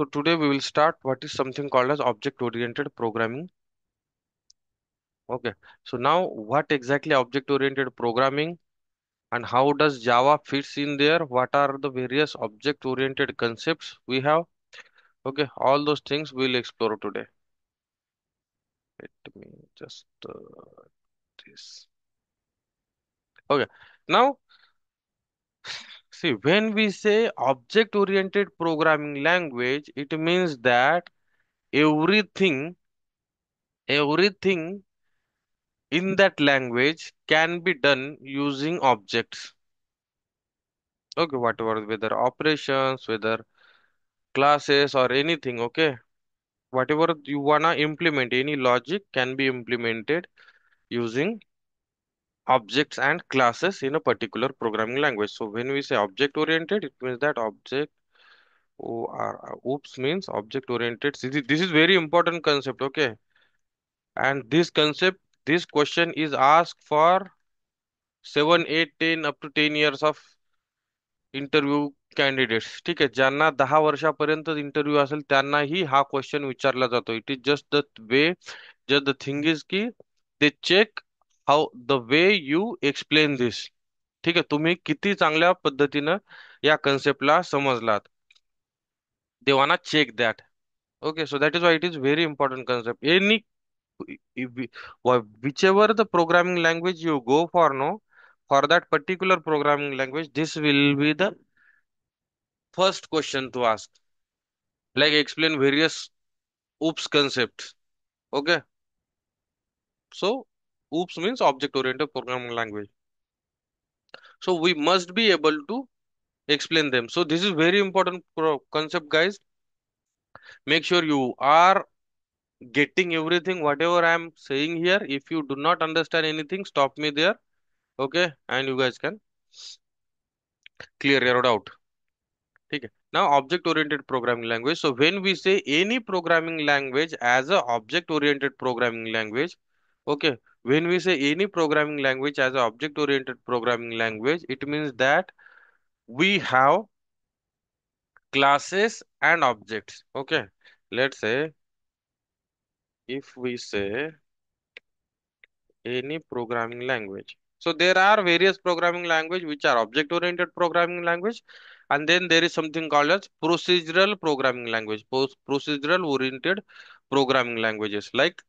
So today we will start what is something called as object-oriented programming. Okay. So now what exactly object-oriented programming and how does Java fits in there? What are the various object-oriented concepts we have? Okay. All those things we'll explore today. Let me just this. Okay. Now see when we say object-oriented programming language, it means that everything, everything in that language can be done using objects. Okay, whatever, whether operations, whether classes or anything. Okay, whatever you wanna implement, any logic can be implemented using objects and classes in a particular programming language. So when we say object oriented, it means that object oops means object oriented. This is very important concept. Okay, and this concept, this question is asked for 7, 8, 10 up to 10 years of interview candidates. ठीक आहे, ज्यांना 10 वर्षापर्यंत interview असेल त्यांनाही हा question विचारला जातो. It is just the way, just the thing is की they check how the way you explain this. ठीक आहे, तुम्ही किती चांगल्या पद्धतीनं या कन्सेप्टला समजलात. They wanna check that. Okay, so that is why it is very important concept. Any whichever the programming language you go for, no, for that particular programming language, this will be the first question to ask. Like explain various OOPS concepts. Okay, so OOPS means object oriented programming language. So we must be able to explain them. So this is very important concept, guys. Make sure you are getting everything whatever I am saying here. If you do not understand anything, stop me there. Okay, and you guys can clear your doubt. Okay. Now object oriented programming language. So when we say any programming language as a object oriented programming language, okay, when we say any programming language as a object oriented programming language, it means that we have classes and objects. Okay, let's say if we say any programming language. So there are various programming language which are object oriented programming language, and then there is something called as procedural programming language. Procedural oriented programming languages like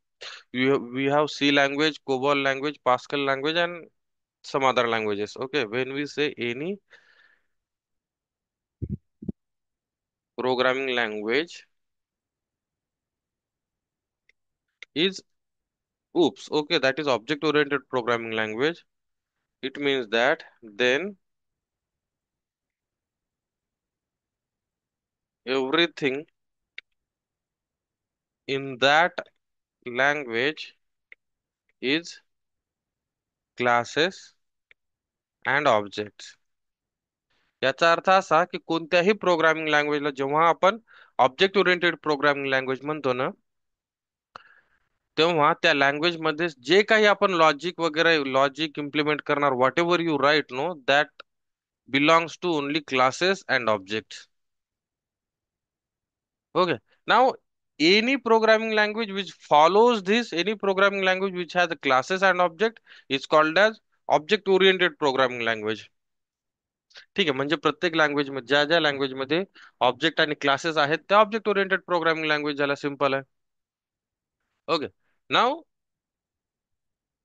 we have C language, COBOL language, Pascal language, and some other languages. Okay, when we say any programming language is oops, okay, that is object oriented programming language. It means that then everything in that language is classes and objects. याचा अर्थ असा की कोणत्याही programming लँग्वेजला जेव्हा आपण object oriented programming language म्हणतो ना, तेव्हा त्या लँग्वेज मध्ये जे काही आपण लॉजिक वगैरे लॉजिक इम्प्लिमेंट करणार, whatever you write no, that belongs to only classes and objects. Okay. Now, any programming language which follows this, any programming language which has classes and object is called as object-oriented programming language. ठीक आहे, म्हणजे प्रत्येक language मध्ये ज्या ज्या language मध्ये object आणि classes आहेत त्या ऑब्जेक्ट ओरिएंटेड प्रोग्रामिंग लँग्वेज झाला, सिंपल आहे. Okay. Now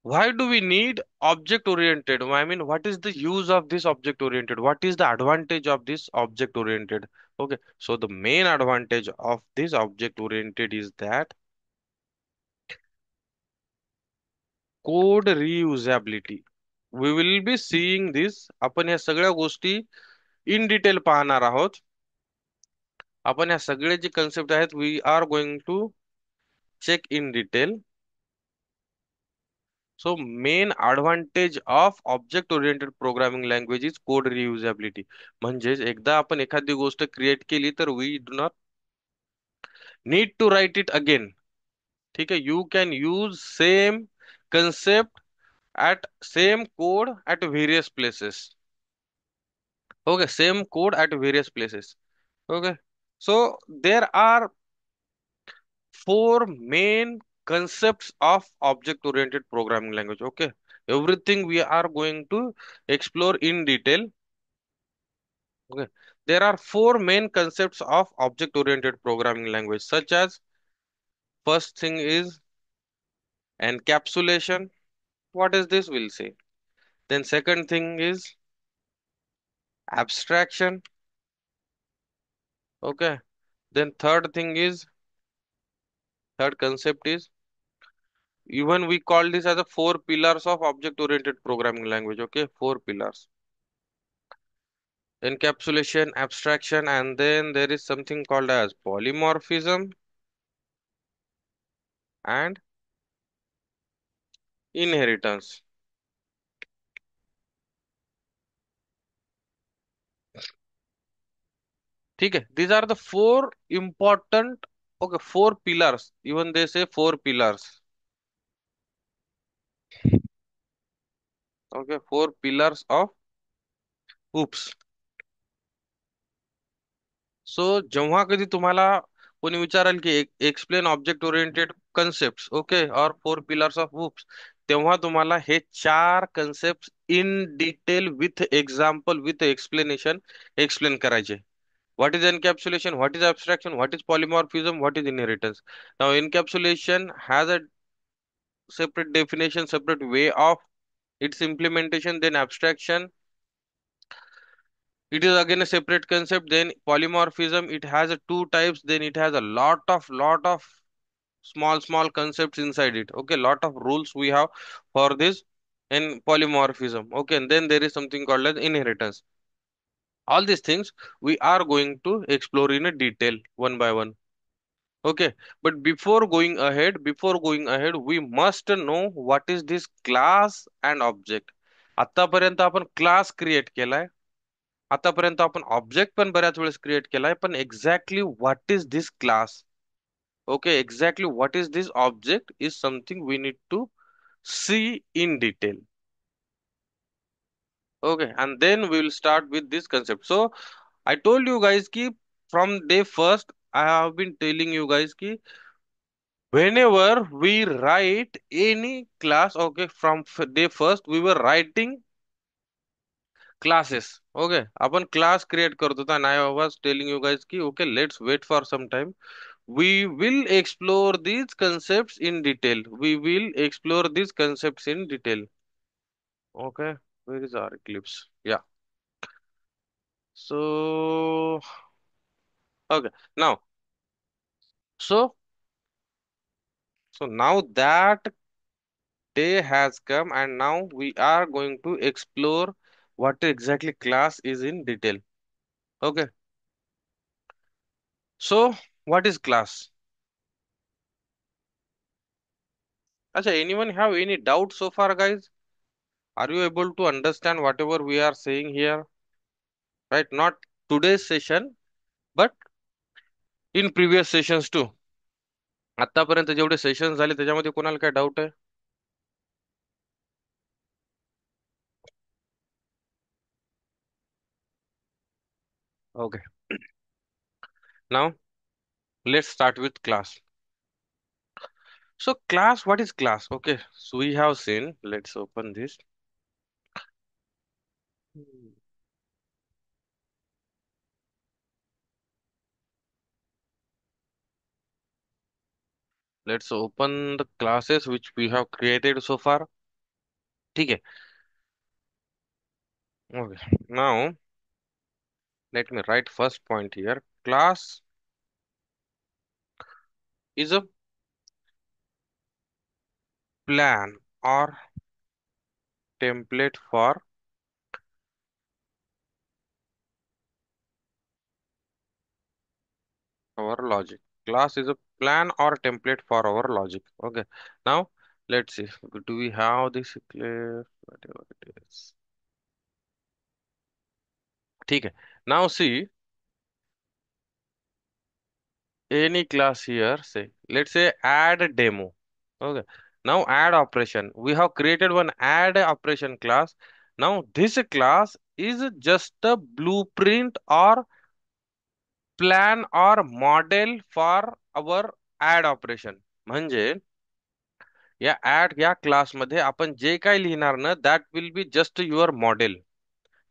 why do we need object oriented? I mean, what is the use of this object oriented? What is the advantage of this object oriented? Okay, so the main advantage of this object oriented is that code reusability. We will be seeing this. आपण या सगळ्या गोष्टी in detail पाहणार आहोत. आपण या सगळे जे कन्सेप्ट आहेत we are going to check in detail. So main advantage of object oriented programming language is code reusability. म्हणजेच एकदा आपण एखादी गोष्ट क्रिएट केली तर we do not need to write it again. ठीक आहे, you can use same concept at same code at various places. Okay, same code at various places. Okay, So there are four main concepts of object oriented programming language. Okay, everything we are going to explore in detail. Okay, there are four main concepts of object oriented programming language, such as first thing is encapsulation. What is this? We'll see. Then second thing is abstraction. Okay, then third concept is, even we call this as a four pillars of object oriented programming language. Okay, four pillars: encapsulation, abstraction, and then there is something called as polymorphism and inheritance. Okay, these are the four important, okay, four pillars. Even they say four pillars. Okay, four pillars of oops. So जेव्हा कधी तुम्हाला कोणी विचारेल की explain object oriented concept, okay, or four pillars of oops, तेव्हा तुम्हाला हे चार concept in detail with example with explanation explain करायचे. What is encapsulation, what is abstraction, what is polymorphism, what is inheritance. Now encapsulation has a separate definition, separate way of its implementation. Then abstraction, it is again a separate concept. Then polymorphism, it has a two types. Then it has a lot of small concepts inside it. Okay, lot of rules we have for this in polymorphism. Okay, and then there is something called as inheritance. All these things we are going to explore in a detail one by one. Okay, but before going ahead, we must know what is this class and object. आतापर्यंत आपण class create केलाय, आतापर्यंत आपण object पण बऱ्याच वेळेस create केलाय, पण exactly what is this class, okay, exactly what is this object is something we need to see in detail. Okay, and then we will start with this concept. So I told you guys ki from day first I have been telling you guys ki whenever we write any class, okay, from day first we were writing classes. Okay, आपण class create करत होता, and I was telling you guys ki okay, let's wait for some time. We will explore these concepts in detail. We will explore these concepts in detail. Okay, where is our eclipse? Yeah. So, okay. Now, so, so now that day has come, and now we are going to explore what exactly class is in detail. Okay. So, what is class? Acha, anyone have any doubt so far, guys? Are you able to understand whatever we are saying here? Right? Not today's session, but in previous sessions too. आतापर्यंत जेवढे session झाले त्याच्यामध्ये कोणाला काय doubt आहे? Okay. Now let's start with class. So class, what is class? Okay, so we have seen. Let's open this. Hmm. Let's open the classes which we have created so far. Okay. Okay. Now let me write first point here. Class is a plan or template for our logic. Class is a plan or template for our logic. Okay. Now let's see. Do we have this clear? Whatever it is. Okay. Now see any class here. Say let's say add demo. Okay. Now add operation. We have created one add operation class. Now this class is just a blueprint or plan or model for our add operation. म्हणजे या add या क्लासमध्ये आपण जे काही लिहिणार ना, that will be just your model.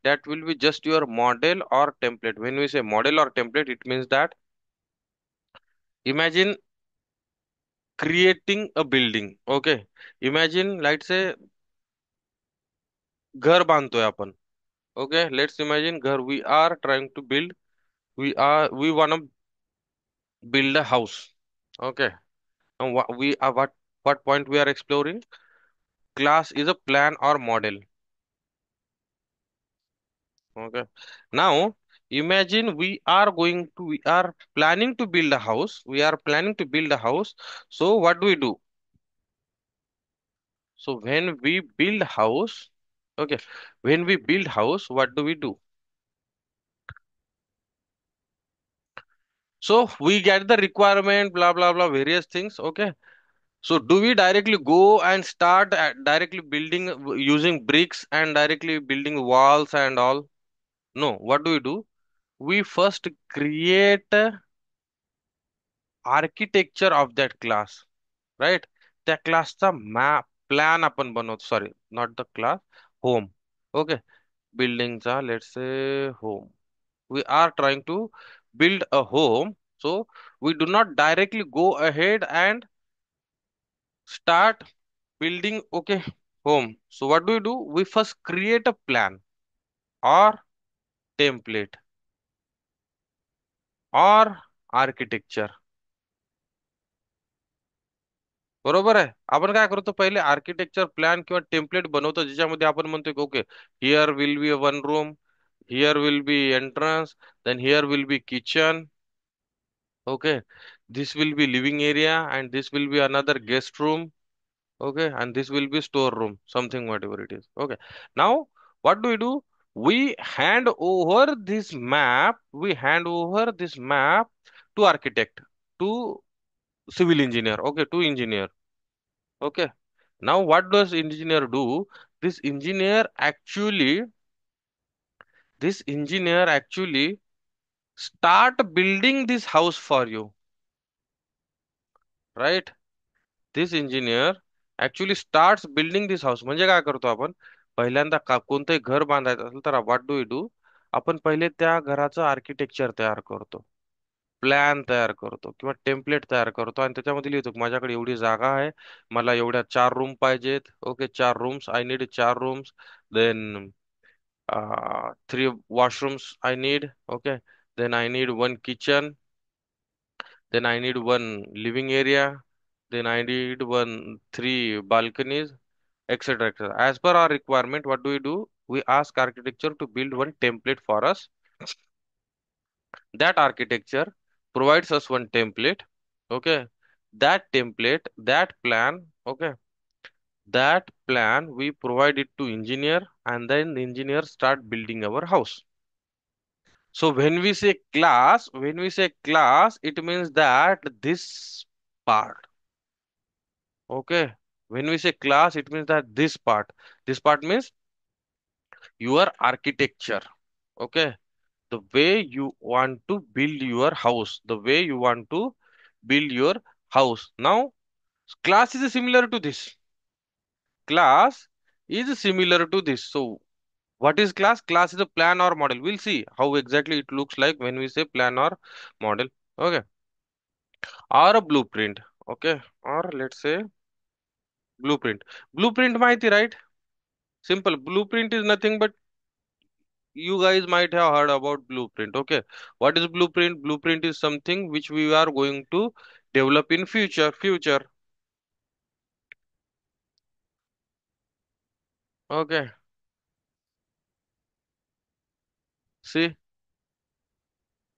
That will be just your model or template. When we say model or template, it means that imagine creating a building. Okay. Imagine, let's say, घर बांधतोय आपण. Okay. Let's imagine घर. We are trying to build. We wanna build a house. Okay. And what point we are exploring? Class is a plan or model. Okay. Now, imagine we are planning to build a house. We are planning to build a house. So what do we do? So when we build house, okay, when we build house, what do we do? So we get the requirement, blah blah blah, various things. Okay. So do we directly go and start directly building using bricks and directly building walls and all? No. What do we do? We first create a architecture of that class, right? त्या क्लासचा map plan आपण बनवतो. Sorry, not the class, home. Okay. बिल्डिंगचा let's say home. We are trying to build a home, so we do not directly go ahead and start building, okay, home. So what do we do? We first create a plan or template or architecture. बरोबर आहे. आपण काय करतो, पहिले architecture plan किंवा template बनवतो, ज्याच्यामध्ये आपण म्हणतो की okay, here will be one room, here will be entrance, then here will be kitchen. Okay, this will be living area and this will be another guest room. Okay, and this will be storeroom, something whatever it is. Okay, now what do we do? We hand over this map. We hand over this map to architect, to civil engineer. Okay, to engineer. Okay, now what does engineer do? This engineer actually, this engineer actually start building this house for you, right? This engineer actually starts building this house. म्हणजे काय करतो आपण, पहिल्यांदा कोणतंही घर बांधायचं असेल तर व्हॉट डू यू डू, आपण पहिले त्या घराचं आर्किटेक्चर तयार करतो, प्लॅन तयार करतो किंवा टेम्पलेट तयार करतो आणि त्याच्यामध्ये लिहितो की माझ्याकडे एवढी जागा आहे, मला एवढ्या 4 रूम पाहिजेत. Okay, 4 rooms, I need 4 rooms. Then 3 washrooms I need. Okay, then I need one kitchen, then I need one living area, then I need one three balconies, etc. etc. As per our requirement, what do we do? We ask architecture to build one template for us. That architecture provides us one template. Okay. That template, that plan, okay. That plan we provide it to engineer and then the engineer start building our house. So when we say class, it means that this part. Okay. When we say class, it means that this part. This part means your architecture. Okay. The way you want to build your house. The way you want to build your house. Now, class is similar to this. Class is similar to this. So, what is class? Class is a plan or model. We'll see how exactly it looks like when we say plan or model. Okay. Or a blueprint. Okay. Or let's say blueprint. Blueprint mighty, right? Simple. Blueprint is nothing but you guys might have heard about blueprint. Okay. What is blueprint? Blueprint is something which we are going to develop in future. Okay. See,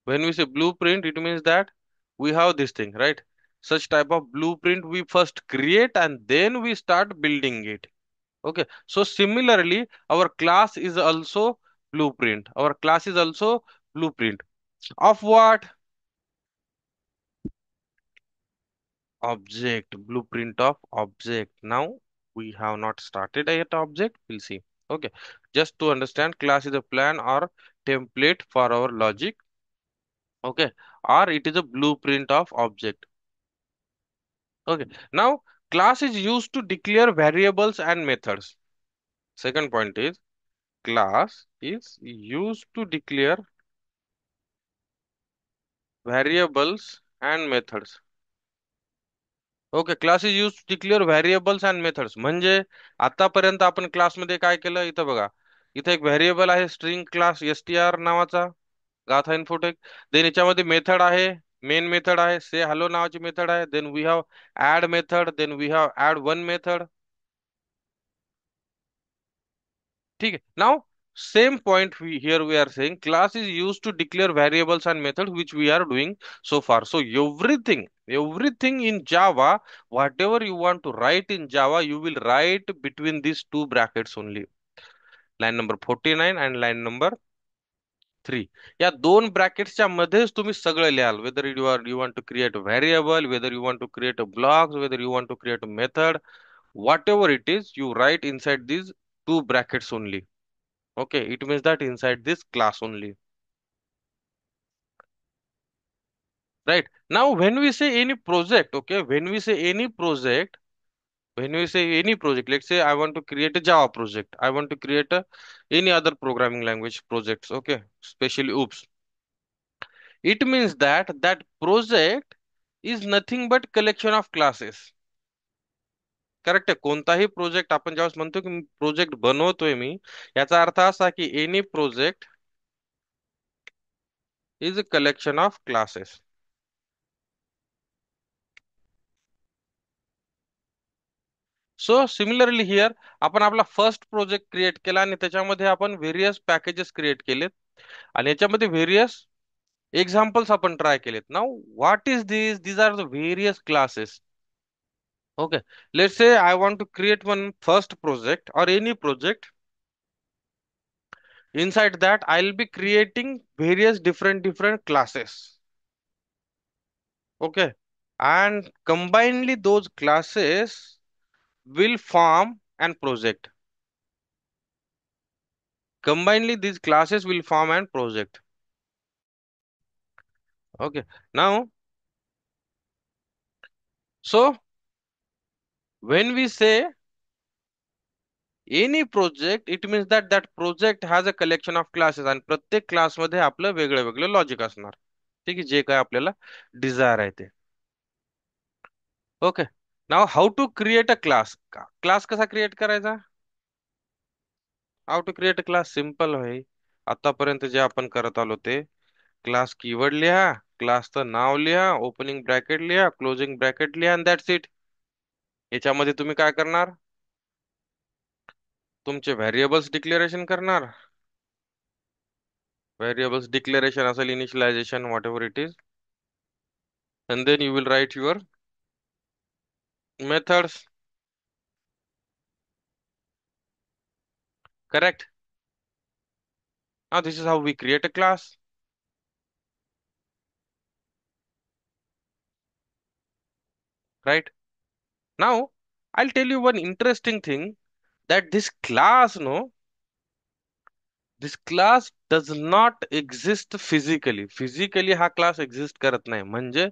when we say blueprint, it means that we have this thing, right? Such type of blueprint we first create and then we start building it. Okay. So similarly, our class is also blueprint. Our class is also blueprint of what? Object, blueprint of object. Now we have not started yet object, we'll see. Okay, just to understand, class is a plan or template for our logic. Okay, or it is a blueprint of object. Okay, now class is used to declare variables and methods. Second point is class is used to declare variables and methods. Okay, class is use to declare variables and methods. म्हणजे आतापर्यंत आपण क्लासमध्ये काय केलं, इथं बघा, इथं एक व्हेरिएबल आहे स्ट्रिंग क्लास str नावाचा, गाथा इन्फोटेक. देन याच्यामध्ये मेथड आहे, मेन मेथड आहे, से हॅलो नावाची मेथड आहे. Then we have add method, then we have add one method. ठीक आहे. Now same point here we are saying class is used to declare variables and methods, which we are doing so far. So everything in Java, whatever you want to write in Java, you will write between these two brackets only, line number 49 and line number 3. या दोन ब्रॅकेट्सच्या मध्येच तुम्ही सगळं लिहाल, whether you want to create a variable, whether you want to create a block, whether you want to create a method, whatever it is, you write inside these two brackets only. Okay, it means that inside this class only. Right. Now, when we say any project, okay, when we say any project, let's say I want to create a Java project, I want to create any other programming language projects, okay, especially OOPS. It means that that project is nothing but collection of classes. Correct आहे. कोणताही project आपण ज्यावेळेस म्हणतो की project बनवतोय मी, याचा अर्थ असा की any project is a collection of classes. So similarly here आपण आपला फर्स्ट प्रोजेक्ट क्रिएट केला आणि त्याच्यामध्ये आपण व्हेरियस पॅकेजेस क्रिएट केलेत आणि याच्यामध्ये व्हेरियस एक्झाम्पल्स आपण ट्राय केलेत. Now what is this, these are the various classes. Okay, let's say I want to create one first project or any project. Inside that I'll be creating various different classes. Okay, and combinedly those classes will form an project. Combinedly these classes will form an project. Okay, now, so when we say any project, it means that that project has a collection of classes आणि प्रत्येक class मध्ये आपलं वेगळं वेगळं logic असणार. ठीक आहे, जे काय आपल्याला डिझायर आहे ते. Okay, now how to create a class. Class कसा क्रिएट करायचा? How to create a class simple आहे. आतापर्यंत जे आपण करत आलो ते, क्लास कीवर्ड लिहा, क्लासचं नाव लिहा, ओपनिंग ब्रॅकेट लिहा, क्लोजिंग ब्रॅकेट लिहा, आणि दॅट्स इट. याच्यामध्ये तुम्ही काय करणार, तुमचे व्हेरिएबल्स डिक्लेरेशन करणार. व्हेरिएबल्स डिक्लेरेशन असेल, initialization, whatever it is, and then you will write your methods. Correct. Now this is how we create a class. Right. Now I'll tell you one interesting thing, that this class, no, this class does not exist physically. Physically हा class exist करत नाही. म्हणजे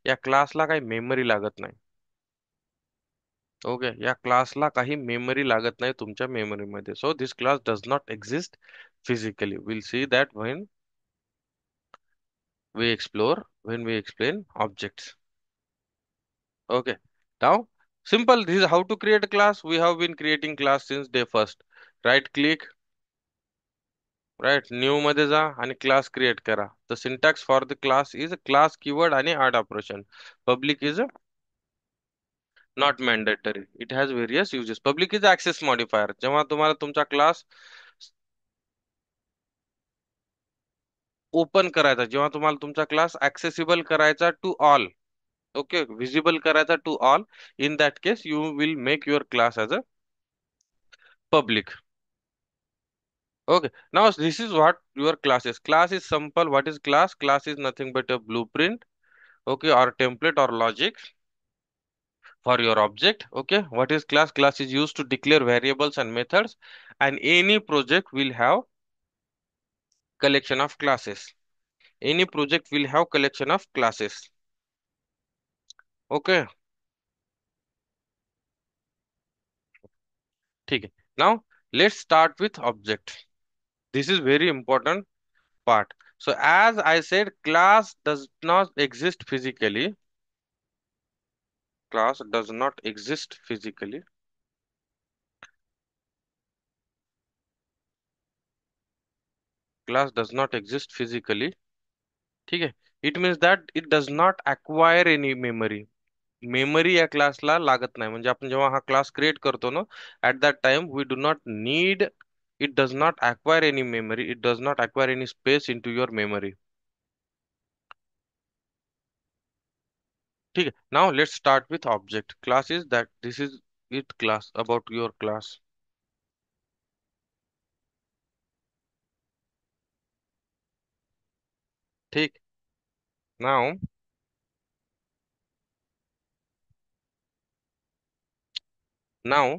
या क्लासला काही memory लागत नाही. Okay, या क्लासला काही मेमरी लागत नाही तुमच्या मेमरीमध्ये. So this class does not exist physically. We'll see that when we explain objects. Okay. Now, simple. This is how to create a class. We have been creating class since day first. Right click, right, new मध्ये जा आणि class create करा. The syntax for the class is class keyword आणि add operation. Public is not mandatory. It has various uses. Public is access modifier. जेव्हा तुम्हाला तुमचा class open करायचा, जेव्हा तुम्हाला तुमचा क्लास ऍक्सेसिबल करायचा टू ऑल, ओके, विजिबल करायचा to all, in that case you will make your class as a public. Okay, now this is what your class is. Class is simple. What is class? Class is nothing but a blueprint, okay, or template or logic for your object. Okay, what is class? Class is used to declare variables and methods, and any project will have collection of classes. any project will have collection of classes. Okay, ठीक है. Now let's start with object. This is very important part. So as I said, class does not exist physically. Class does not exist physically. Class does not exist physically. ठीक है. It means that it does not acquire any memory. Memory या क्लासला लागत नाही. म्हणजे आपण जेव्हा हा क्लास क्रिएट करतो ना, at that time we do not need, it does not acquire any memory, it does not acquire any space in to your memory. ठीक आहे. Now let's start with object. Class is that, this is it, class about your class. ठीक. Now, now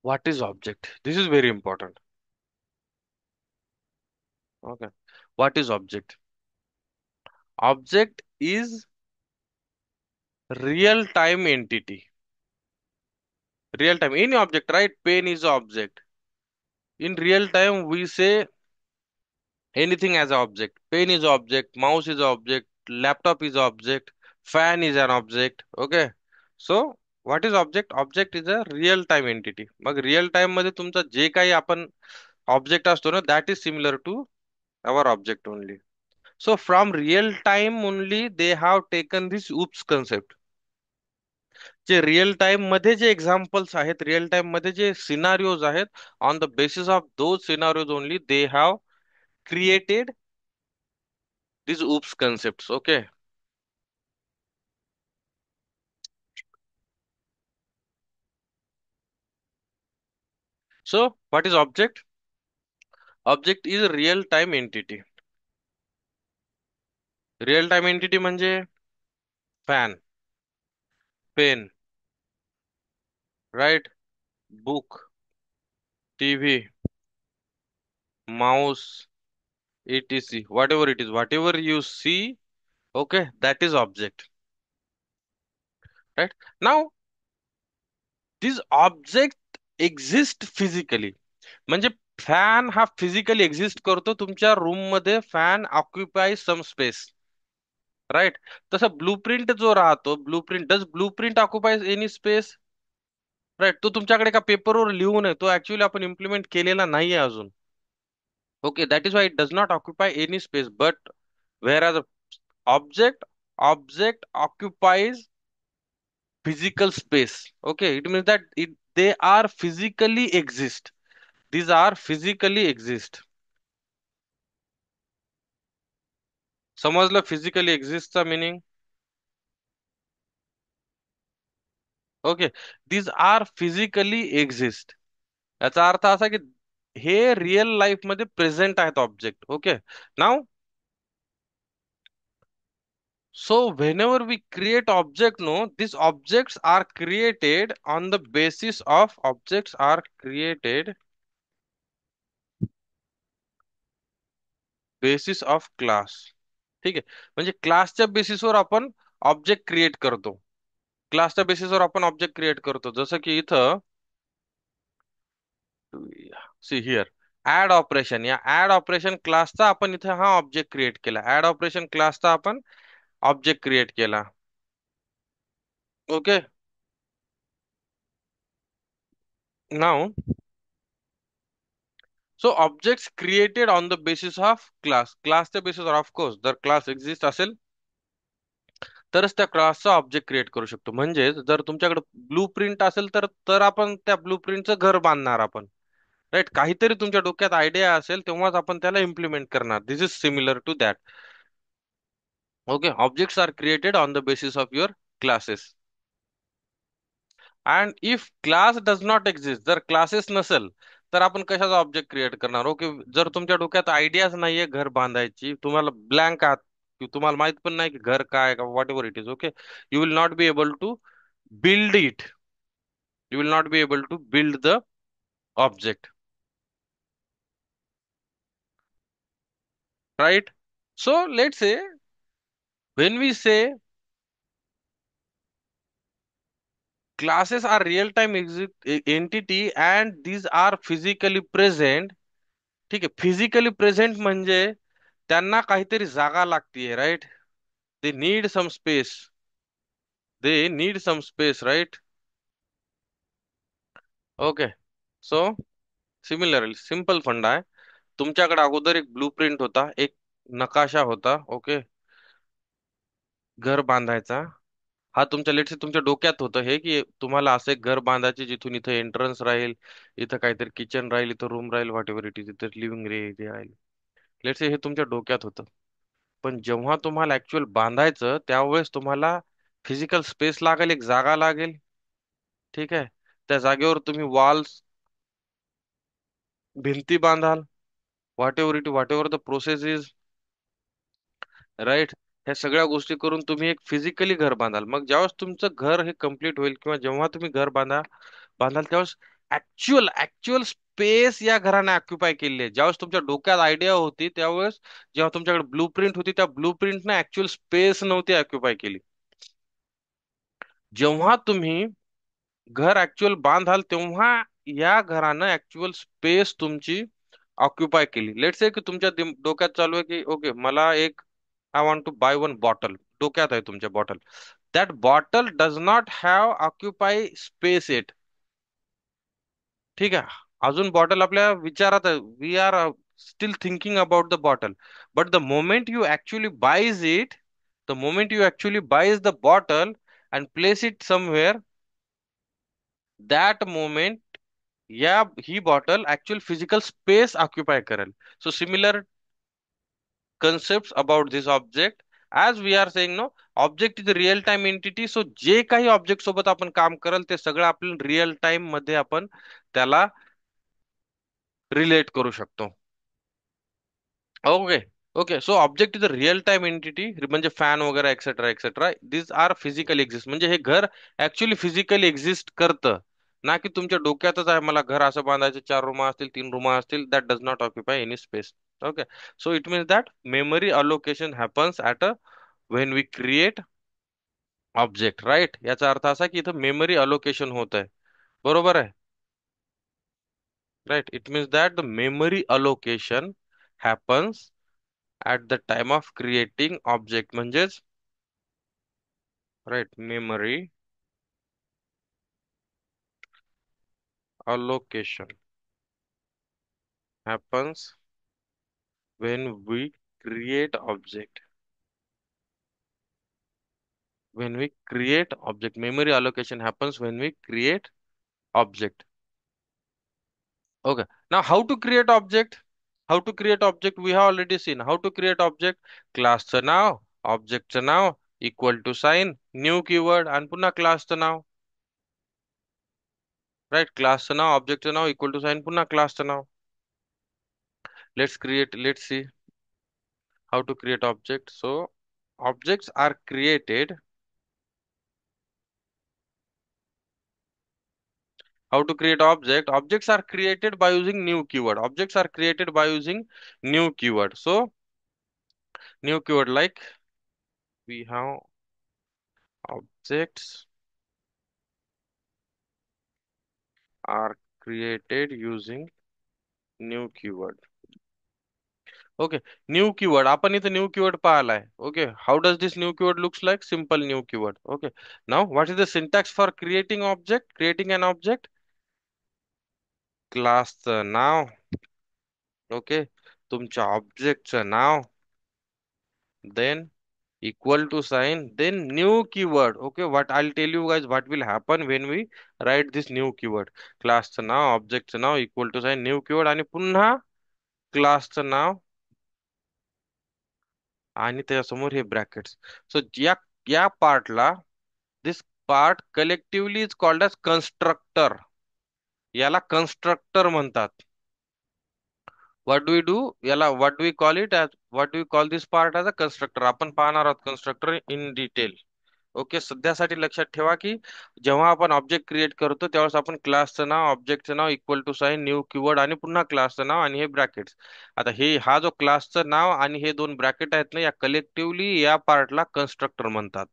what is object? This is very important. Okay. What is object? Object is real time entity. Real time, any object, right? Pen is object. In real time, we say anything as object. Pen is object, mouse is object, laptop is object, fan is an object. Okay. So what is object? Object is a real time entity. मग real time मध्ये तुमचा जे काही आपण object असतो ना, that is similar to our object only. So from real time only they have taken this oops concept. जे real time मध्ये जे एक्झाम्पल्स आहेत, रिअल टाइम मध्ये जे सिनारिओज आहेत, on the basis of those scenarios only they have created these oops concepts. Okay. So what is object? Object is a real time entity. Real time entity म्हणजे fan, pen, right? Book, TV, mouse, etc. Whatever it is, whatever you see, okay, that is object, right? Now this object exist physically. म्हणजे fan हा physically exist करतो तुमच्या room मध्ये. Fan occupy some space, right? तसं blueprint जो राहतो, blueprint, does blueprint occupy any space? Right. तो तुमच्याकडे का पेपरवर लिहून आहे, तो ऍक्च्युअली आपण इम्प्लिमेंट केलेला नाहीये अजून. Okay, that is why it does not occupy any space. But whereas object, object occupies physical space. Okay, it means that it, they are physically exist. these are physically exist. समजलं physically एक्झिस्टचा meaning? Okay. these are physically exist. याचा अर्थ असा की हे real life मध्ये present आहेत object. Okay. Now, so whenever we create object, no, these objects are created on the basis of, objects are created basis of class. ठीक आहे. म्हणजे क्लासच्या बेसिसवर आपण ऑब्जेक्ट क्रिएट करतो. क्लासच्या बेसिसवर आपण ऑब्जेक्ट क्रिएट करतो. जसं की इथं सी हिअर, ऍड ऑपरेशन, या ऍड ऑपरेशन क्लासचा आपण इथे हा ऑब्जेक्ट क्रिएट केला. ऍड ऑपरेशन क्लासचा आपण ऑब्जेक्ट क्रिएट केला. Okay. Now, so objects created on the basis of class. क्लासच्या बेसिसवर ऑफकोर्स जर क्लास एक्झिस्ट असेल तरच त्या क्लासचा ऑब्जेक्ट क्रिएट करू शकतो. म्हणजे जर तुमच्याकडे ब्लू प्रिंट असेल तर तर आपण त्या ब्लू प्रिंटचं घर बांधणार आपण, राईट? काहीतरी तुमच्या डोक्यात आयडिया असेल तेव्हाच आपण त्याला इम्प्लिमेंट करणार. This is similar to that. Okay. Objects are created on the basis of your classes. And if class does not exist, जर क्लासेस नसेल तर आपण कशाचा ऑब्जेक्ट क्रिएट करणार? ओके. जर तुमच्या डोक्यात आयडियाच नाहीये घर बांधायची, तुम्हाला ब्लँक आहात, की तुम्हाला माहित पण नाही की घर काय का, whatever it is, okay, you will not be able to build it, you will not be able to build the object. right? So let's say when we say classes are real time entity and these are physically present, ठीक आहे, physically present म्हणजे त्यांना काहीतरी जागा लागतीये, right? They need some space, they need some space, right? Okay. So similarly simple फंडा आहे. तुमच्याकडे अगोदर एक ब्लूप्रिंट होता, एक नकाशा होता, ओके, घर बांधायचा. हा तुमच्या लेट्स तुमच्या डोक्यात होतं हे की तुम्हाला असं एक घर बांधायचे जिथून इथं एंट्रन्स राहील, इथं काहीतरी किचन राहील, इथं room Raheel, what ever it is, इथं लिव्हिंग रे जे राहील. लेट्स हे तुमच्या डोक्यात होतं. पण जेव्हा तुम्हाला ऍक्च्युअल बांधायचं त्यावेळेस तुम्हाला फिजिकल स्पेस लागेल, एक जागा लागेल, ठीक आहे. त्या जागेवर तुम्ही वॉल्स, भिंती बांधाल, whatever the process is, right? ह्या सगळ्या गोष्टी करून तुम्ही एक फिजिकली घर बांधाल. मग ज्यावेळेस तुमचं घर हे कम्प्लीट होईल किंवा जेव्हा तुम्ही घर बांधाल त्यावेळेस ऍक्च्युअल ऍक्च्युअल स्पेस या घराने ऑक्युपाय केलेली आहे. ज्यावेळेस तुमच्या डोक्यात आयडिया होती त्यावेळेस, जेव्हा तुमच्याकडे ब्लू प्रिंट होती त्या ब्लू प्रिंटने ऍक्च्युअल स्पेस नव्हती ऑक्युपाय केली. जेव्हा तुम्ही घर ऍक्च्युअल बांधाल तेव्हा या घरानं ऍक्च्युअल स्पेस तुमची ऑक्युपाय केली. लेट्स से की तुमच्या डोक्यात चालू आहे की ओके मला एक, I want to buy one bottle, डोक्यात आहे तुमच्या bottle. That bottle does not have occupy space it, ठीक आहे. अजून बॉटल आपल्या विचारात आहे, we are still thinking about the bottle. But the moment you actually buys it, the moment you actually buys the bottle and place it somewhere, that moment या ही bottle actual physical space occupy करेल. So similar concepts about this object, as we are saying no, object is real time entity. So जे काही object सोबत आपण काम करल ते सगळं आपण रिअल टाइम मध्ये आपण त्याला रिलेट करू शकतो. Okay. Okay, so object is a real time entity म्हणजे फॅन वगैरे etcetera etcetera, this are physically exist, म्हणजे हे घर ऍक्च्युअली फिजिकली एक्झिस्ट करतं, ना की तुमच्या डोक्यातच आहे मला घर असं बांधायचं, 4 रूम असतील, 3 रूम असतील. That does not occupy any space. Okay. So it means that memory allocation happens at a when we create object, right? याचा अर्थ असा की इथं मेमरी अलोकेशन होत आहे, बरोबर आहे, right? It means that the memory allocation happens at the time of creating object, म्हणजेच right, memory allocation happens when we create object, when we create object, memory allocation happens when we create object. Okay, now how to create object, how to create object we have already seen how to create object. Classचं नाव, ऑब्जेक्टचं नाव, equal to sign, new keyword आणि पुन्हा क्लासचं नाव, right? क्लासचं नाव, ऑब्जेक्टचं नाव, इक्वल टू साइन, पुन्हा क्लासचं नाव. Let's see how to create object. So objects are created, how to create object, objects are created by using new keyword, objects are created by using new keyword. So new keyword like we have objects are created using new keyword. Okay, new keyword, आपण इथे new keyword पाहिलाय. Okay, how does this new keyword looks like? Simple new keyword. Okay, now what is the syntax for creating object, creating an object? क्लासचं नाव, okay, तुमच्या ऑब्जेक्टचं नाव, then equal to sign, then new keyword. Okay, what I'll tell you guys what will happen when we write this new keyword. क्लासचं नाव, ऑब्जेक्टचं नाव, equal to sign, new keyword आणि पुन्हा क्लासचं नाव आणि त्याच्यासमोर हे ब्रॅकेट्स. सो या या पार्टला, this part collectively is called as constructor. याला कन्स्ट्रक्टर म्हणतात. व्हॉट डू डू, याला what we call it, as what we call this part, as a constructor. आपण पाहणार आहोत कन्स्ट्रक्टर इन डिटेल. ओके, सध्यासाठी लक्षात ठेवा की जेव्हा आपण ऑब्जेक्ट क्रिएट करतो त्यावेळेस आपण क्लासचं नाव, ऑब्जेक्टचं नाव, equal to sign, new keyword आणि पुन्हा क्लासचं नाव आणि हे ब्रॅकेट्स. आता हा जो क्लासचं नाव आणि हे दोन ब्रॅकेट आहेत ना, या कलेक्टिव्हली या पार्टला कन्स्ट्रक्टर म्हणतात.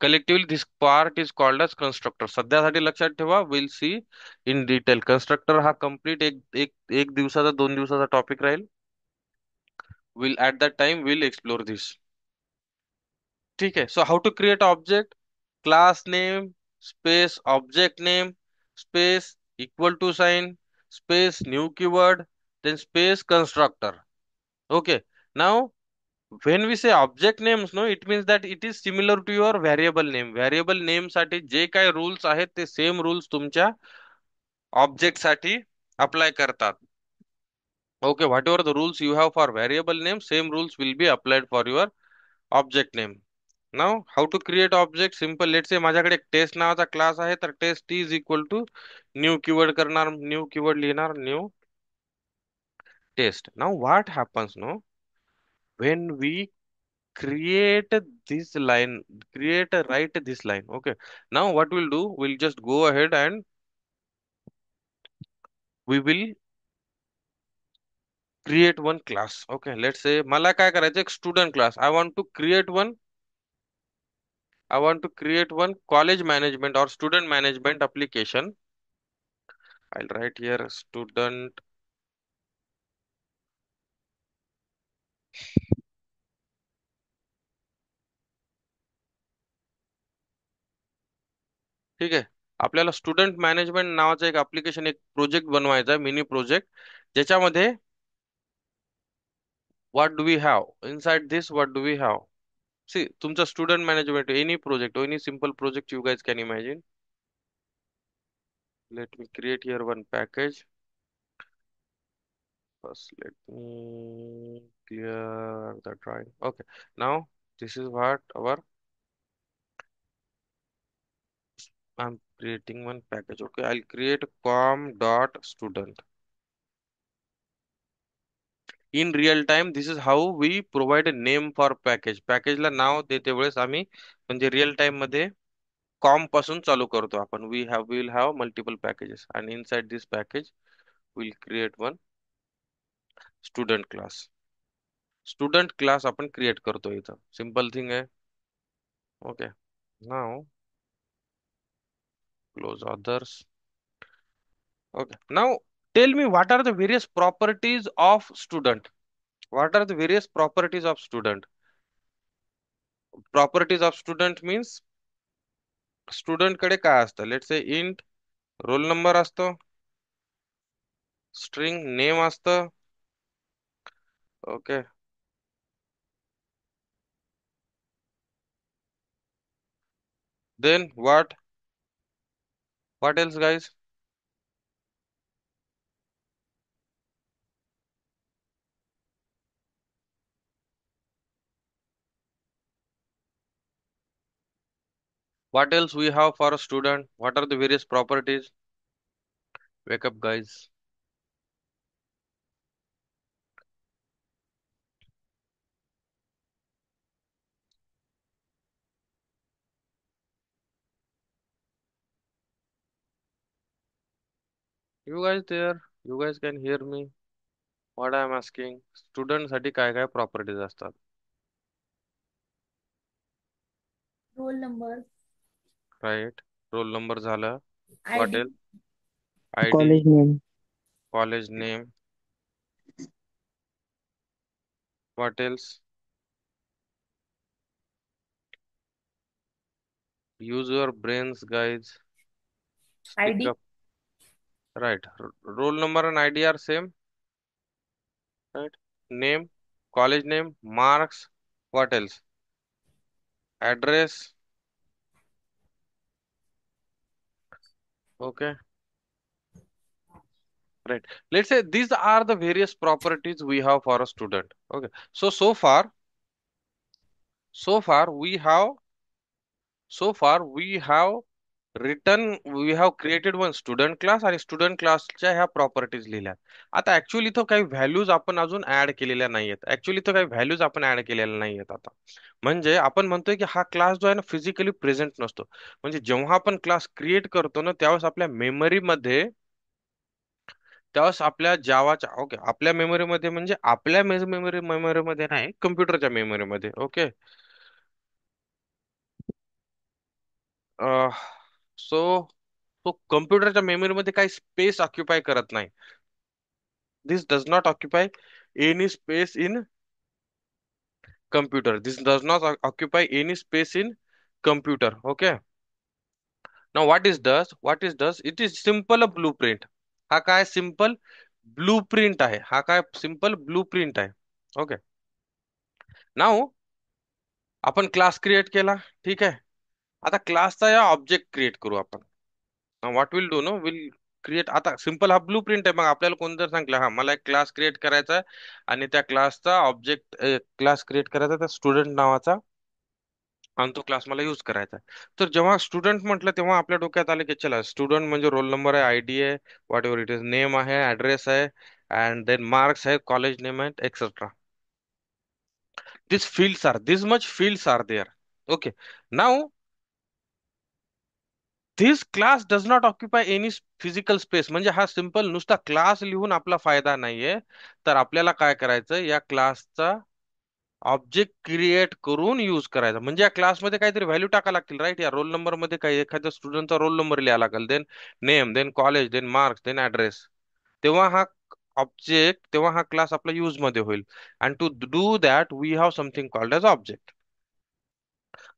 Collectively this part is called as constructor. सध्यासाठी लक्षात ठेवा, we'll see in detail. Constructor हा कम्प्लीट एक एक एक दिवसाचा 2 दिवसाचा टॉपिक राहील. We'll at that time we'll explore this. ठीक आहे. So how to create object. Class name space object name space equal to sign space new keyword then space constructor. Okay, now when we say object names, no, it means that it is similar to your variable name. Variable name साठी जे काय rules आहेत ते same rules तुमच्या object साठी apply करतात. Okay, whatever the rules you have for variable name, same rules will be applied for your object name. Now, how to create object? Simple. Let's say माझ्याकडे एक test नावाचा class आहे, तर test is equal to new keyword करणार, new keyword लिहिणार, new test. Now, what happens, no, when we create this line, write this line. Okay. Now, what we'll do, we'll just go ahead and we will create one class. Okay. Let's say मला काय करायचं, एक student class. I want to create one college management or student management application. I'll write here student. ठीक आहे. आपल्याला student management नावाचं एक application, एक प्रोजेक्ट बनवायचा आहे, मिनी प्रोजेक्ट. ज्याच्यामध्ये what do we have inside this, what do we have. See, तुमचा student management, any project, any simple project you guys can imagine. Let me create here one package. First, let me clear the drawing. Okay. Now, this is what our I'm creating one package. Okay. I'll create com dot student. In real time, this is how we provide a name for package. Package ला नाव देते वेळेस आम्ही म्हणजे real time मध्ये com पासून चालू करतो आपण. We'll have multiple packages and inside this package we'll create one student class. Student class आपण क्रिएट करतो इथं. सिंपल थिंग आहे. Okay. Now close others. Okay. Now tell me, what are the various properties of student? What are the various properties of student? Properties of student means student कडे काय असतं. Let's say int roll number असतो, string name असतं. Okay. Then what else guys? What else we have for a student? What are the various properties? Wake up guys. You guys there? You guys can hear me? What I am asking? Student साठी काय काय properties असतात? Roll number, right. Roll number झालं. What ID, else? ID, college name, college name. What else? Use your brains guys. Speak ID, up. Right. Roll number and ID are same. Right. Name, college name, marks. What else? Address. Okay. Right. Let's say these are the various properties we have for a student. Okay. So far we have written we have created one student class आणि student क्लासच्या ह्या properties लिहिल्या. आता actually इथं काही values आपण अजून add केलेल्या नाहीयेत. ऍक्च्युअली इथं काही व्हॅल्यूज आपण ऍड केलेल्या नाहीयेत आता. म्हणजे आपण म्हणतोय की हा क्लास जो आहे ना फिजिकली प्रेझेंट नसतो. म्हणजे जेव्हा आपण क्लास क्रिएट करतो ना त्यावेळेस आपल्या मेमरीमध्ये, त्यावेळेस आपल्या जावाच्या ओके आपल्या मेमरीमध्ये म्हणजे आपल्या मेमरीमध्ये नाही, कम्प्युटरच्या मेमरीमध्ये. ओके. सो तो कम्प्युटरच्या मेमरीमध्ये काही स्पेस ऑक्युपाय करत नाही. This does not occupy any space in computer. This does not occupy any space in computer. Okay. Now what is does it is simple a blue print. हा काय सिंपल ब्लू प्रिंट आहे. हा काय simple blue print आहे. Okay. Now आपण class create केला. ठीक आहे. आता क्लासचा या ऑब्जेक्ट क्रिएट करू आपण. What will do no will create. आता सिंपल हा ब्लू प्रिंट आहे. मग आपल्याला कोण जर सांगितलं हा मला एक क्लास क्रिएट करायचा आहे आणि त्या क्लासचा ऑब्जेक्ट क्लास क्रिएट करायचा त्या स्टुडंट नावाचा आणि तो क्लास मला युज करायचा आहे. तर जेव्हा स्टुडंट म्हटलं तेव्हा आपल्या डोक्यात आलं की चला स्टुडंट म्हणजे रोल नंबर आहे, आयडी आहे, whatever it is, name आहे, ऍड्रेस आहे, अँड देन मार्क्स आहे, कॉलेज नेम आहे, etcetera. This much fields are there. Okay. Now this class does not occupy any physical space. म्हणजे हा simple नुसता class लिहून आपला फायदा नाहीये. तर आपल्याला काय करायचं या क्लासचा ऑब्जेक्ट क्रिएट करून यूज करायचा. म्हणजे या क्लासमध्ये काहीतरी व्हॅल्यू टाका लागतील राईट. या रोल नंबर मध्ये काही एखाद्या स्टुडंटचा रोल नंबर लिहा लागेल, then name, then college, then marks, then address. तेव्हा हा क्लास आपला यूज मध्ये होईल. And to do that we have something called as object.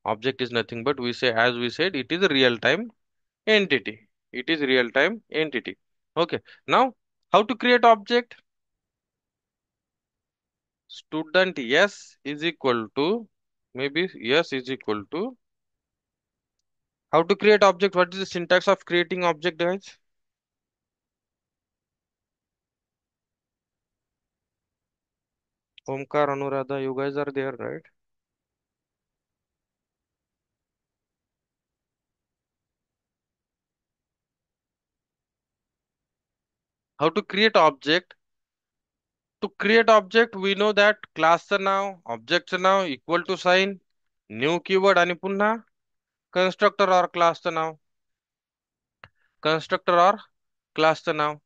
Object is nothing but we say, as we said, it is a real time entity. It is real time entity. Okay. Now, how to create object? Student yes is equal to, maybe yes is equal to, how to create object? What is the syntax of creating object, guys? Omkar, Anuradha, you guys are there, right? How to create object? To create object, we know that class now, object now equal to sign, new keyword आणि पुन्हा constructor or class now, constructor or class now.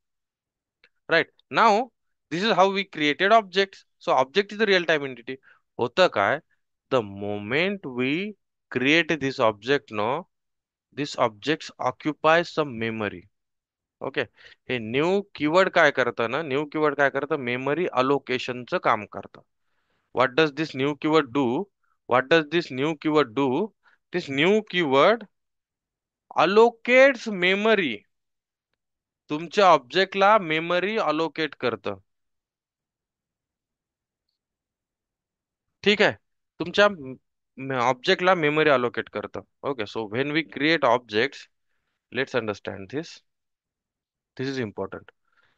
Right. Now, this is how we created objects. So object is the real-time entity. होतं काय? The moment we create this object, no, this objects occupies some memory. Okay. हे new keyword काय करतं ना, new keyword काय करतं, memory अलोकेशनचं काम करतं. What does this new keyword do? What does this new keyword do? This new keyword allocates memory. तुमच्या ऑब्जेक्टला मेमरी अलोकेट करतं. ठीक आहे. तुमच्या ऑब्जेक्टला मेमरी अलोकेट करतं. Okay. So when we create objects, let's understand this. This is important.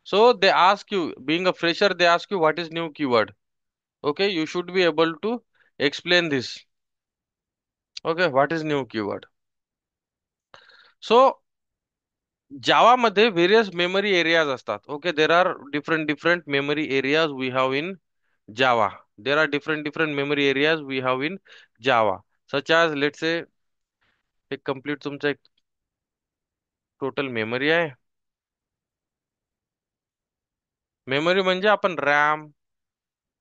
So they ask you, being a fresher, they ask you what is new keyword. Okay, you should be able to explain this. Okay, what is new keyword? So Java मध्ये various memory areas असतात. Okay, there are different different memory areas we have in Java. There are different different memory areas we have in Java. Such as let's say एक complete तुमचं एक total memory आहे. Memory म्हणजे आपण RAM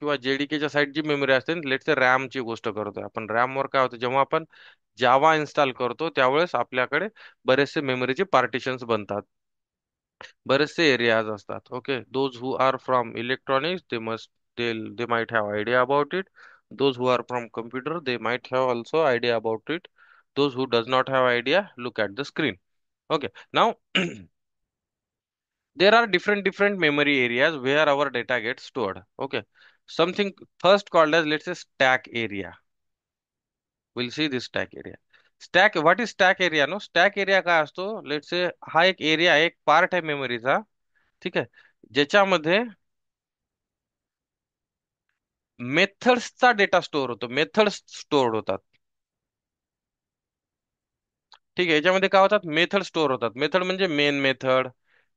किंवा जेडीकेच्या side जी memory असते, late से रॅमची गोष्ट करतोय आपण. रॅमवर काय होतं, जेव्हा आपण जावा इन्स्टॉल करतो त्यावेळेस आपल्याकडे बरेचसे मेमरीचे पार्टिशन्स बनतात, बरेचसे एरियाज असतात. Okay. Those who are from electronics they must they might have idea about it. Those who are from computer they might have also idea about it. Those who does not have idea, look at the screen. Okay. Now there are different memory areas where our data gets stored. Okay. Something first called as, let's say, stack area. We'll see this stack area. Stack, what is stack area? No, stack area काय असतो, let's say हा एक area, एक part आहे मेमरीचा. ठीक आहे. ज्याच्यामध्ये मेथड्सचा डेटा स्टोअर होतो, मेथड्स स्टोअर होतात. ठीक आहे, याच्यामध्ये काय होतात, मेथड स्टोअर होतात. मेथड म्हणजे मेन मेथड,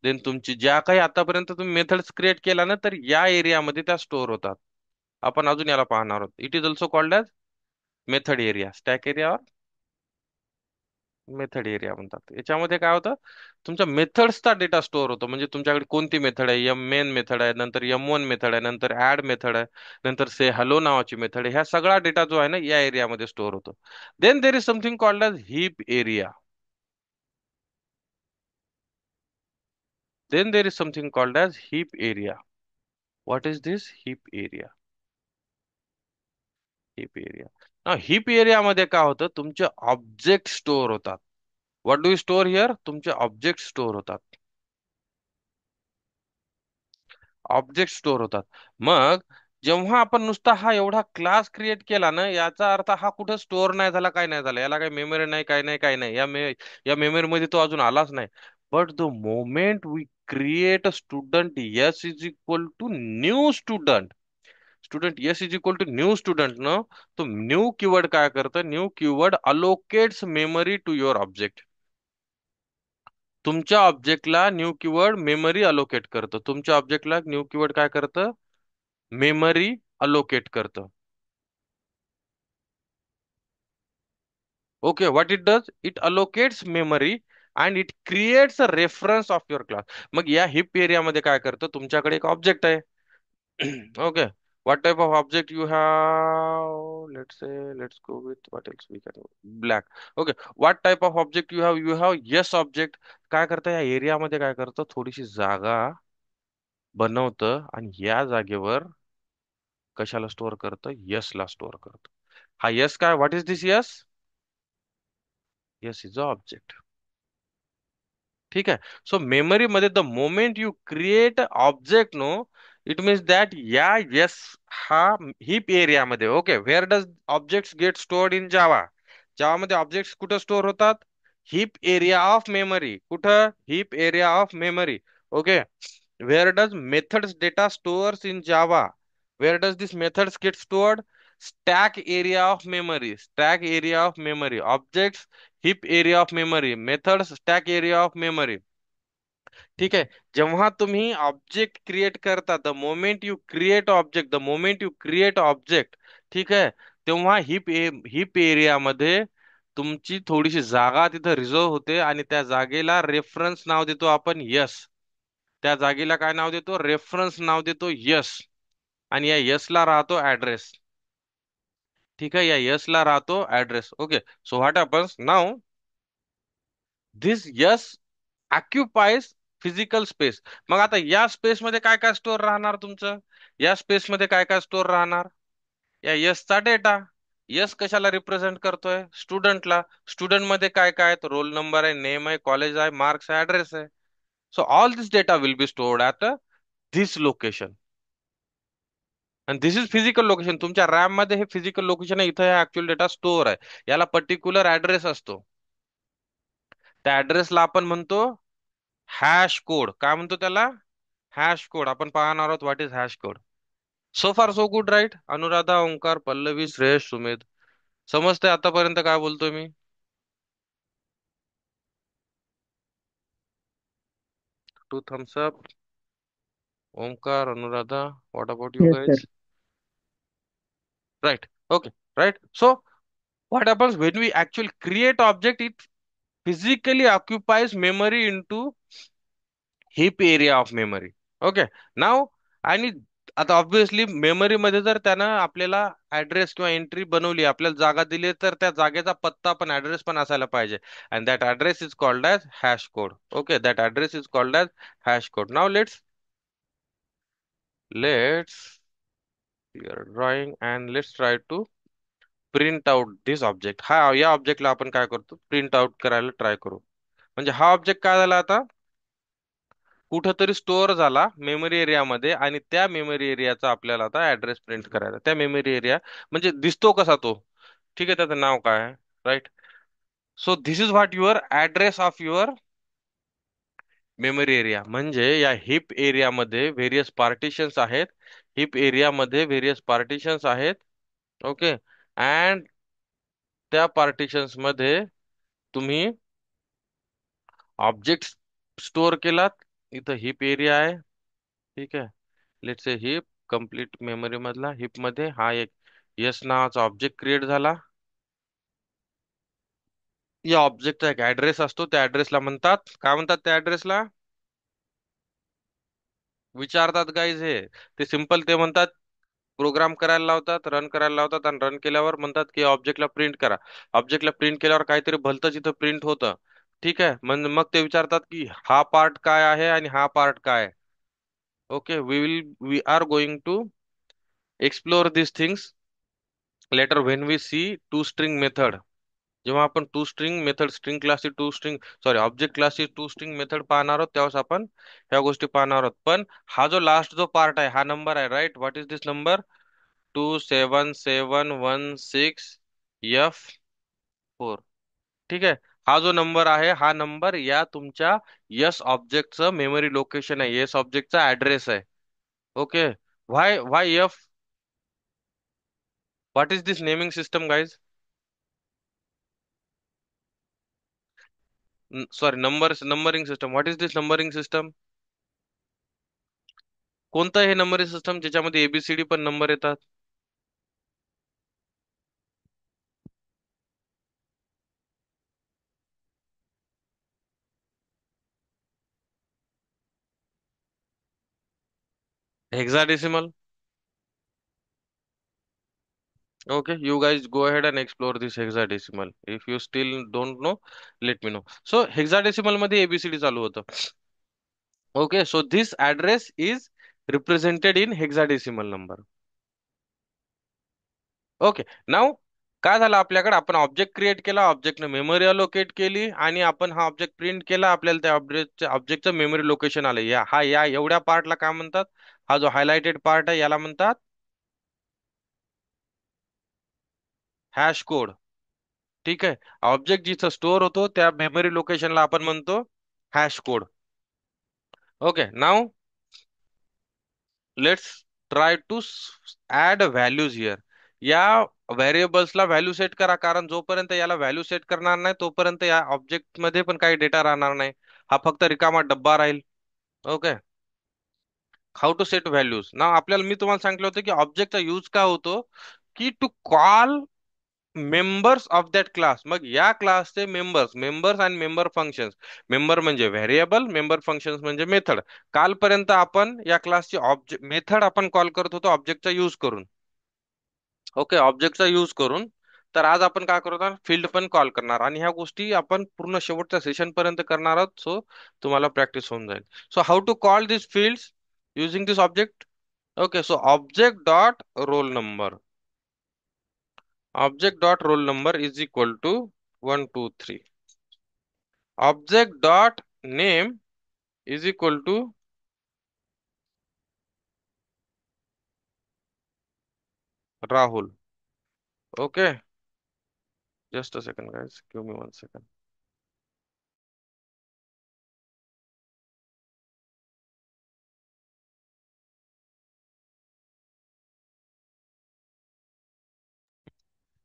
देन तुमची ज्या काही आतापर्यंत तुम्ही मेथड्स क्रिएट केला ना, तर या एरियामध्ये त्या स्टोअर होतात. आपण अजून याला पाहणार आहोत. It is also called as method area, stack area, method area म्हणतात. याच्यामध्ये काय होतं, तुमच्या मेथड्सचा डेटा स्टोअर होतो. म्हणजे तुमच्याकडे कोणती मेथड आहे, एम मेन मेथड आहे, नंतर M1 मेथड आहे, नंतर ऍड मेथड आहे, नंतर से हॅलो नावाची मेथड आहे. ह्या सगळा डेटा जो आहे ना, या एरियामध्ये स्टोअर होतो. Then there is something called as heap area. Then there is something called as heap area. What is this heap area? Heap area. Now heap area मध्ये काय होतं, तुमचे ऑब्जेक्ट स्टोअर होतात. What do you store here? तुमचे object store होतात. Object store होतात. मग जेव्हा आपण नुसता हा एवढा क्लास क्रिएट केला ना, याचा अर्थ हा कुठं स्टोअर नाही झाला, काय नाही झाला, याला काही मेमरी नाही, काय नाही, काय नाही, या मेमरी मध्ये तो अजून आलाच नाही. But the moment we create a student S is equal to new student, student S is equal to new student न, तो न्यू कीवर्ड काय करतं, new keyword allocates memory to your object. तुमच्या ऑब्जेक्टला न्यू कीवर्ड मेमरी अलोकेट करतं. तुमच्या ऑब्जेक्टला new keyword काय करतं, मेमरी अलोकेट करतं. Okay, what it does, it allocates memory and it creates a reference of your class. मग या हिप एरियामध्ये काय करतं, तुमच्याकडे एक ऑब्जेक्ट आहे. Okay, what type of object you have? Let's say, let's go with what else we can. Black. Okay, what type of object you have? You have yes object. काय करतं, या एरियामध्ये काय करतं, थोडीशी जागा बनवतं आणि या जागेवर कशाला स्टोअर करतं, यस ला स्टोअर करतं. हा यस काय, what is this S? S is a object. ठीक आहे. सो मेमरी मध्ये the moment you create object no, it means that या येस हा हिप एरियामध्ये. Okay, where does objects get stored in Java? Java मध्ये objects कुठं store होतात? Heap area of memory. कुठं? Heap area of memory. Okay. Where does methods data stores in Java? Where does this methods get stored? Stack area of memory. Stack area of memory. Objects heap area of memory. Methods stack area of memory. ठीक आहे. जेव्हा तुम्ही object create करता, the moment you create object, the moment you create object, ठीक आहे, तेव्हा hip एरियामध्ये तुमची थोडीशी जागा तिथं रिझर्व होते आणि त्या जागेला रेफरन्स नाव देतो आपण यस. त्या जागेला काय नाव देतो, रेफरन्स नाव देतो यस. आणि या यस ला राहतो ऍड्रेस. ठीक आहे, या यस ला राहतो address. Okay. So what happens now, this S occupies physical space. मग आता या स्पेस मध्ये काय काय स्टोअर राहणार तुमचं, या स्पेस मध्ये काय काय स्टोअर राहणार, या यसचा डेटा. यस कशाला रिप्रेझेंट करतोय, स्टुडंटला. स्टुडंट मध्ये काय काय, तर रोल नंबर आहे, नेम आहे, कॉलेज आहे, मार्क्स आहे, ऍड्रेस आहे. So all this data will be stored at this location. आणि दिस इज फिजिकल लोकेशन. तुमच्या रॅम मध्ये हे फिजिकल लोकेशन आहे, इथं ऍक्च्युअल डेटा स्टोअर आहे. याला पर्टिक्युलर ऍड्रेस असतो. त्या ऍड्रेसला आपण म्हणतो हॅश कोड. काय म्हणतो त्याला? Hash code. आपण पाहणार आहोत what is hash code. So far so good, right? Anuradha, Omkar, Pallavi, Shreyash, Sumedh, समजतंय आतापर्यंत काय बोलतोय मी? Two thumbs up. Omkar, Anuradha, what about you Yes, sir. Guys? Right. Okay. Right. So what happens when we actually create object, it physically occupies memory into heap area of memory. Okay. Now, आणि आता obviously memory मध्ये जर त्यानं आपल्याला address किंवा entry बनवली, आपल्याला जागा दिली, तर त्या जागेचा पत्ता पण, ऍड्रेस पण असायला पाहिजे. And that address is called as hash code. Okay, that address is called as hash code. Now let's clear drawing and let's try to print out this object. हा, या ऑब्जेक्टला आपण काय करतो, प्रिंट आउट करायला ट्राय करू. म्हणजे हा ऑब्जेक्ट काय झाला आता, कुठंतरी स्टोअर झाला मेमरी एरियामध्ये, आणि त्या मेमरी एरियाचा आपल्याला आता ऍड्रेस प्रिंट करायचा. त्या मेमरी एरिया म्हणजे दिसतो कसा तो, ठीक आहे, त्याचं नाव काय आहे, right? So this is what your address of your memory area. म्हणजे या हिप एरियामध्ये व्हेरियस पार्टिशन्स आहेत. हिप एरियामध्ये व्हेरियस पार्टिशन्स आहेत. ओके. अँड त्या पार्टिशन्स मध्ये तुम्ही ऑब्जेक्ट स्टोअर केलात, इथं हिप एरिया आहे. ठीक आहे. Let's say hip, complete memory मधला हिप मध्ये हा एक यस नावाचा ऑब्जेक्ट क्रिएट झाला. या ऑब्जेक्टचा एक ऍड्रेस असतो, त्या ऍड्रेसला म्हणतात, काय म्हणतात त्या ऍड्रेसला? विचारतात गाईज हे. ते सिंपल ते म्हणतात, प्रोग्राम करायला लावतात, रन करायला लावतात, आणि रन केल्यावर म्हणतात की ऑब्जेक्टला प्रिंट करा. ऑब्जेक्टला प्रिंट केल्यावर काहीतरी भलतंच इथं प्रिंट होतं. ठीक आहे. मग ते विचारतात की हा पार्ट काय आहे आणि हा पार्ट काय आहे. Okay, we are going to explore this things later when we see to string method. जेव्हा आपण टू स्ट्रिंग मेथड, स्ट्रिंग क्लासची टू स्ट्रिंग, सॉरी ऑब्जेक्ट क्लासची टू स्ट्रिंग मेथड पाहणार आहोत, तेव्हा आपण ह्या गोष्टी पाहणार आहोत. पण हा जो लास्ट जो पार्ट आहे, हा नंबर आहे, right? What is this number? 27716F4. ठीक आहे. हा जो नंबर आहे, हा नंबर या तुमच्या यस ऑब्जेक्टचं मेमरी लोकेशन आहे, येस ऑब्जेक्टचा ऍड्रेस आहे. Okay. Why why F? What is this naming system guys? Sorry, numbering system. What is this numbering system? कोणतं हे नंबरिंग सिस्टम ज्याच्यामध्ये एबीसीडी पण नंबर येतात? Hexadecimal. Okay, you guys go ahead and explore this hexadecimal. If you still don't know, let me know. So hexadecimal मध्ये ABCD चालू होतं. Okay, so this address is represented in hexadecimal number. Okay. Now काय झालं आपल्याकडे? आपण object create केला, ऑब्जेक्टने memory allocate केली, आणि आपण हा ऑब्जेक्ट प्रिंट केला, आपल्याला त्या ऑब्जेक्टचं मेमरी लोकेशन आलं. या एवढ्या पार्टला काय म्हणतात? हा जो हायलाइटेड पार्ट आहे याला म्हणतात हॅश कोड. ठीक आहे. ऑब्जेक्ट जिथं स्टोअर होतो त्या मेमरी लोकेशनला आपण म्हणतो hash code. Okay. Now let's try to add values here. या व्हेरिएबल्सला व्हॅल्यू सेट करा, कारण जोपर्यंत याला व्हॅल्यू सेट करणार नाही तोपर्यंत या ऑब्जेक्ट मध्ये पण काही डेटा राहणार नाही. हा फक्त रिकामा डब्बा राहील. Okay. How to set values. ना आपल्याला, मी तुम्हाला सांगितलं होतं की ऑब्जेक्टचा यूज काय होतो, की to call members of that class. मग या क्लासचे मेंबर्स, मेंबर्स आणि मेंबर फंक्शन्स. मेंबर म्हणजे व्हेरिएबल, मेंबर फंक्शन्स म्हणजे मेथड. कालपर्यंत आपण या क्लासची ऑब्जेक्ट मेथड आपण कॉल करत होतो ऑब्जेक्टचा यूज करून. ओके, ऑब्जेक्टचा यूज करून. तर आज आपण काय करणार? फील्ड पण कॉल करणार, आणि ह्या गोष्टी आपण पूर्ण शेवटच्या सेशन पर्यंत करणार आहोत. सो तुम्हाला प्रॅक्टिस होऊन जाईल. So how to call this fields using this object? Okay, so object dot roll number. Object dot roll number is equal to 123. Object dot name is equal to Rahul. Okay, just a second, guys. Give me 1 second.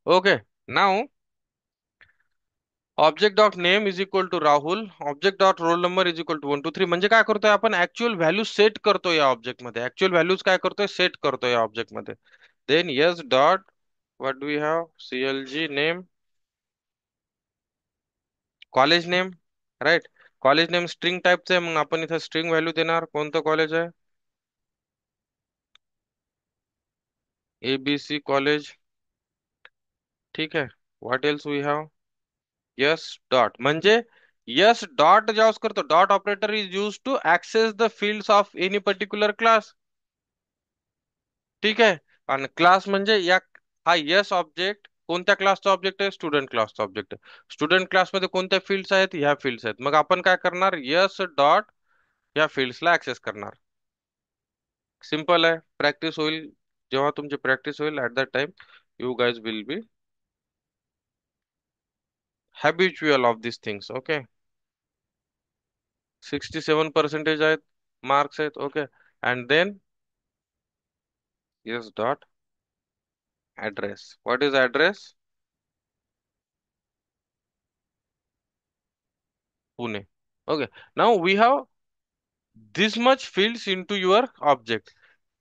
Okay, now object dot name is equal to Rahul. Object dot roll number is equal to 123. म्हणजे काय करतोय आपण? Actual value set करतोय या object मध्ये. Actual values काय करतोय? Set करतोय या ऑब्जेक्ट मध्ये. Then yes dot, what do we have? CLG name, college name, right? College name string टाईपचं आहे, मग आपण इथं स्ट्रिंग व्हॅल्यू देणार. कोणतं कॉलेज आहे? ABC college. ठीक आहे. What else we have? Yes dot. म्हणजे यस डॉट ज्यावेळेस करतो, dot operator is use to access the fields of any particular class. ठीक आहे. आणि क्लास म्हणजे या, हा यस ऑब्जेक्ट कोणत्या क्लासचा ऑब्जेक्ट आहे? स्टुडंट क्लासचा ऑब्जेक्ट आहे. स्टुडंट क्लासमध्ये कोणत्या फील्ड्स आहेत? ह्या फील्ड्स आहेत. मग आपण काय करणार? यस डॉट या फील्ड्सला ऍक्सेस करणार. सिंपल आहे. प्रॅक्टिस होईल. जेव्हा तुमची प्रॅक्टिस होईल, at that time you guys will be habitual of these things. Okay. 67% आहेत, मार्क्स आहेत. Okay. And then yes dot address. What is address? Pune. Okay, now we have this much fields into your object.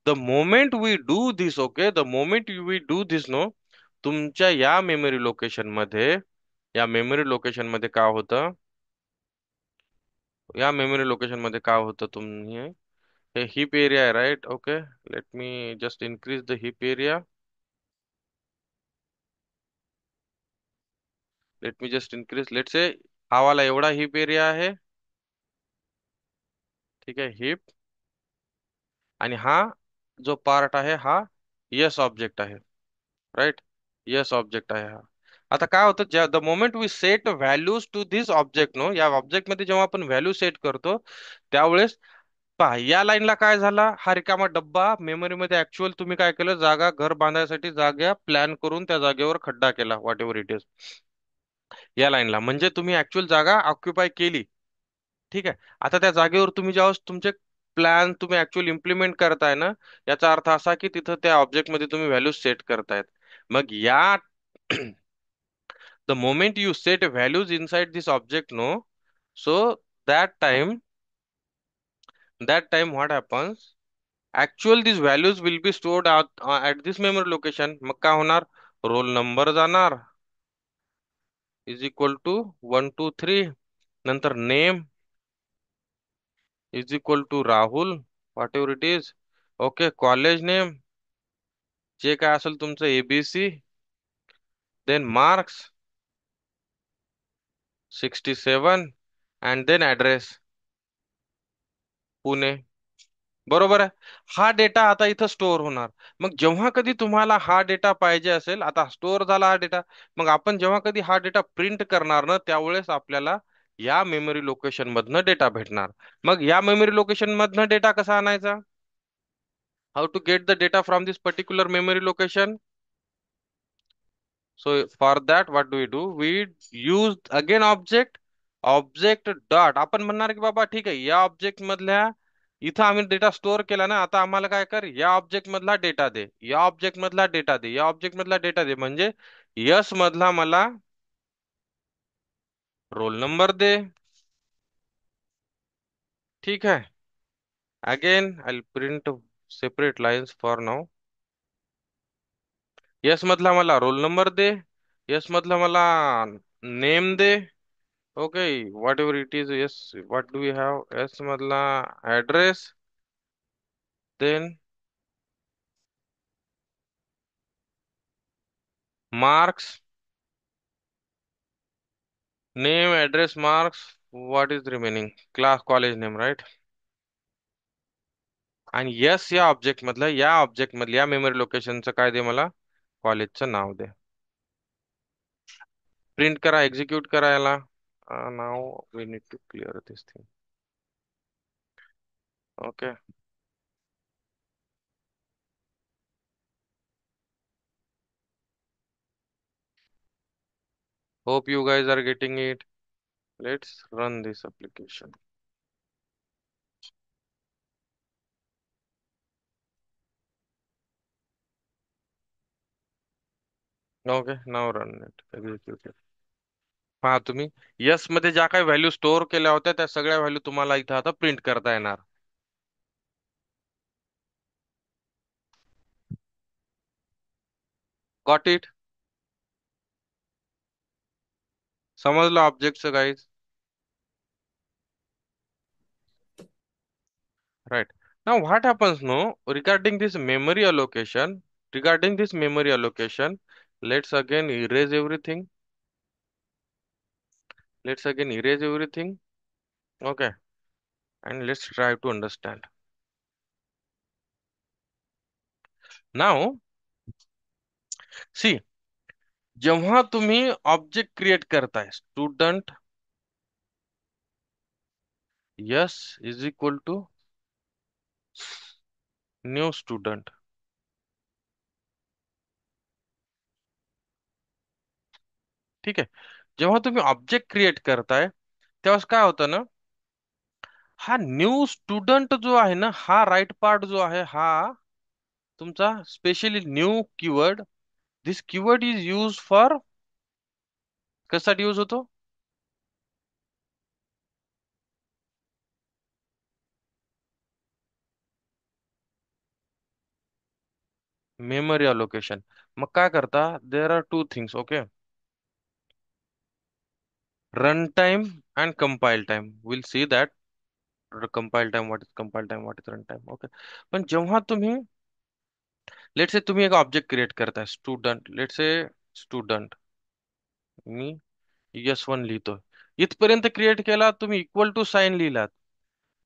The moment we do this, okay, the moment we do this, no, तुमच्या या memory location मध्ये काय होतं, या memory location मध्ये काय होतं, तुम्ही हे हीप एरिया आहे, right? Okay, let me just increase the heap area. Let me just increase, let say हा वाला एवढा हीप एरिया आहे, ठीक आहे, हीप. आणि हा जो पार्ट आहे हा यस ऑब्जेक्ट आहे, राईट? यस ऑब्जेक्ट आहे हा. आता काय होतं, ज्या the moment we set values to this object, no, या ऑब्जेक्ट मध्ये जेव्हा आपण व्हॅल्यू सेट करतो, त्यावेळेस पहा या लाईनला काय झाला, हा रिकामा डब्बा मेमरीमध्ये ऍक्च्युअल तुम्ही काय केलं, जागा घर बांधायसाठी जागा प्लॅन करून त्या जागेवर खड्डा केला, व्हॉट एव्हर इट इज. या लाईनला म्हणजे तुम्ही ऍक्च्युअल जागा ऑक्युपाय केली, ठीक आहे. आता त्या जागेवर तुम्ही जेव्हा तुमचे प्लॅन तुम्ही ऍक्च्युअली इम्प्लिमेंट करताय ना, याचा अर्थ असा की तिथं त्या ऑब्जेक्ट मध्ये तुम्ही व्हॅल्यू सेट करतायत. मग या the moment you set values inside this object, no, so that time that time what happens, actual these values will be stored at this memory location. मग काय होणार, रोल नंबर जाणार is equal to 1 2 3, नंतर name is equal to Rahul, whatever it is. Okay, college name जे काय असेल तुमचं ABC, then marks 67, and then address Pune. बरोबर आहे. हा डेटा आता इथं स्टोअर होणार. मग जेव्हा कधी तुम्हाला हा डेटा पाहिजे असेल, आता स्टोअर झाला हा डेटा, मग आपण जेव्हा कधी हा डेटा प्रिंट करणार ना, त्यावेळेस आपल्याला या मेमरी लोकेशन मधनं डेटा भेटणार. मग या मेमरी लोकेशन मधनं डेटा कसा आणायचा, how to get the data from this particular memory location. So for that, what do we do? We use again object dot. आपण म्हणणार की बाबा ठीक आहे, या ऑब्जेक्ट मधल्या इथं आम्ही डेटा स्टोअर केला ना, आता आम्हाला काय कर, या ऑब्जेक्ट मधला डेटा दे, या ऑब्जेक्ट मधला डेटा दे, या ऑब्जेक्ट मधला डेटा दे. म्हणजे यस मधला मला रोल नंबर दे, ठीक आहे. Again I print separate lines for now. Yes मधला मला रोल नंबर दे, यस मधला मला name they. Okay, whatever it is, yes, what do we have? S madla address, then marks, name, address, marks. What is remaining? Class, college name, right? आणि yes या object मधल्या memory लोकेशनचं काय दे मला, कॉलेजचं नाव दे. Print करा, execute करा याला. Now we need to clear this thing. Okay, hope you guys are getting it. Let's run this application. Okay, now run it. Execute it. पहा तुम्ही, यस मध्ये ज्या काही व्हॅल्यू स्टोअर केल्या होत्या त्या सगळ्या व्हॅल्यू तुम्हाला इथं आता प्रिंट करता येणार. Got it? समजलं ऑब्जेक्टचं guys? Right. Now what happens no, regarding this memory allocation, regarding this memory allocation, let's again erase everything. Let's again erase everything. Okay, and let's try to understand. Now, see, जेव्हा तुम्ही object create करताय, student yes is equal to new student, ठीक आहे. जेव्हा तुम्ही object create करताय तेव्हा काय होतं ना, हा न्यू स्टुडंट जो आहे ना, हा राईट पार्ट जो आहे हा तुमचा specially new keyword. This keyword is use for, कशासाठी यूज होतो, मेमरी अलोकेशन. मग काय करता, there are two things. Okay, run time and compile time. Will see that compile time, what is compile time, what is run time. Okay. पण जेव्हा तुम्ही, let say तुम्ही एक ऑब्जेक्ट क्रिएट करताय, स्टुडंट, लेट से स्टुडंट, मी S1 लिहितोय, इथपर्यंत create केला, तुम्ही इक्वल टू साइन लिहिलात,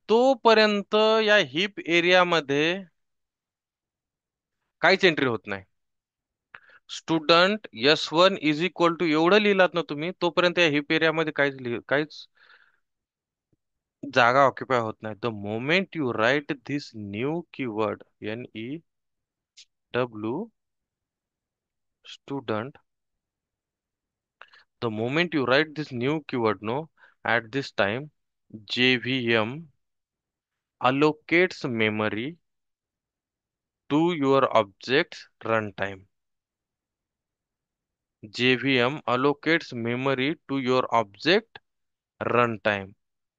तोपर्यंत या हिप एरियामध्ये काहीच एंट्री होत नाही. Student S1 is equal to एवढं लिहिलात ना तुम्ही, तोपर्यंत या हिप एरियामध्ये काहीच जागा ऑक्युपाय होत नाही. The moment you write this new keyword, NEW, student, the moment you write this new keyword, no, at this time, JVM allocates memory to your object's runtime. JVM allocates memory to your object runtime.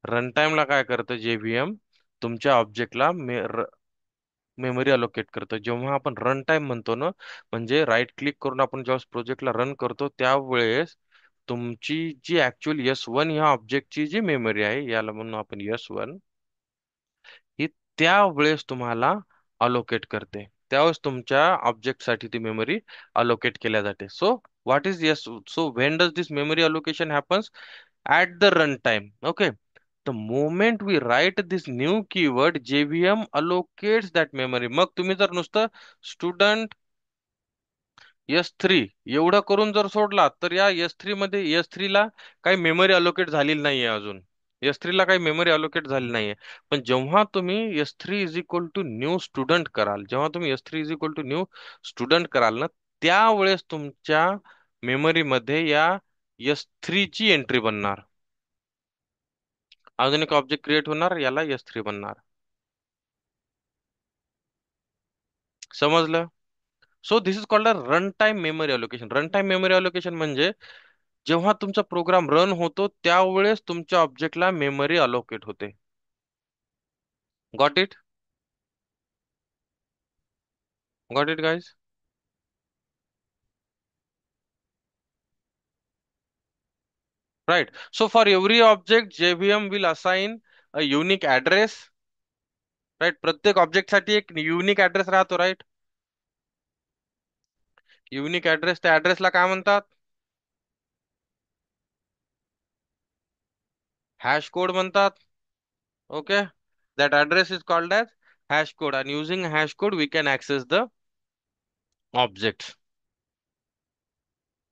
Runtime ला काय करतं JVM, तुमच्या ऑब्जेक्टला memory allocate करतं. जेव्हा आपण run time म्हणतो ना, म्हणजे राईट क्लिक करून आपण जेव्हा प्रोजेक्टला रन करतो त्यावेळेस तुमची जी ऍक्च्युअल S1 ह्या ऑब्जेक्टची जी मेमरी आहे, याला म्हणून आपण S1, ही त्यावेळेस तुम्हाला अलोकेट करते. त्यावेळेस तुमच्या ऑब्जेक्ट साठी ती मेमरी अलोकेट केल्या जाते. So what is yes, so when does this memory allocation happens? At the run time. Okay. The moment we write this new keyword, JVM allocates that memory. मग तुम्ही जर नुसतं स्टुडंट S3 एवढं करून जर सोडला, तर या S3 मध्ये S3 ला काही मेमरी अलोकेट झालेली नाहीये अजून. S3 ला काही मेमरी अलोकेट झाली नाहीये. पण जेव्हा तुम्ही S3 is equal to new student कराल, जेव्हा तुम्ही S3 is equal to new student कराल ना, त्यावेळेस तुमच्या मेमरी मध्ये या S3 ची एंट्री बनणार. अजून एक ऑब्जेक्ट क्रिएट होणार, याला S3 बनणार. समजलं? So this is called a run time memory allocation. Run time memory allocation म्हणजे जेव्हा तुमचा प्रोग्राम रन होतो त्यावेळेस तुमच्या ऑब्जेक्टला मेमरी अलोकेट होते. Got it? Got it guys? Right. So for every object JVM will assign a unique address. Right. प्रत्येक object साठी एक युनिक ऍड्रेस राहतो. राइट. युनिक ऍड्रेस, त्या ऍड्रेसला काय म्हणतात? हॅश कोड म्हणतात. Okay. That address is called as hash code, and using hash code we can access the objects.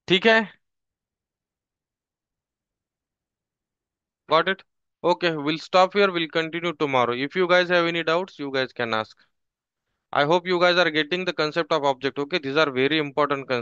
ठीक है? Got it? Okay, we'll stop here. We'll continue tomorrow. If you guys have any doubts, you guys can ask. I hope you guys are getting the concept of object. Okay, these are very important concepts.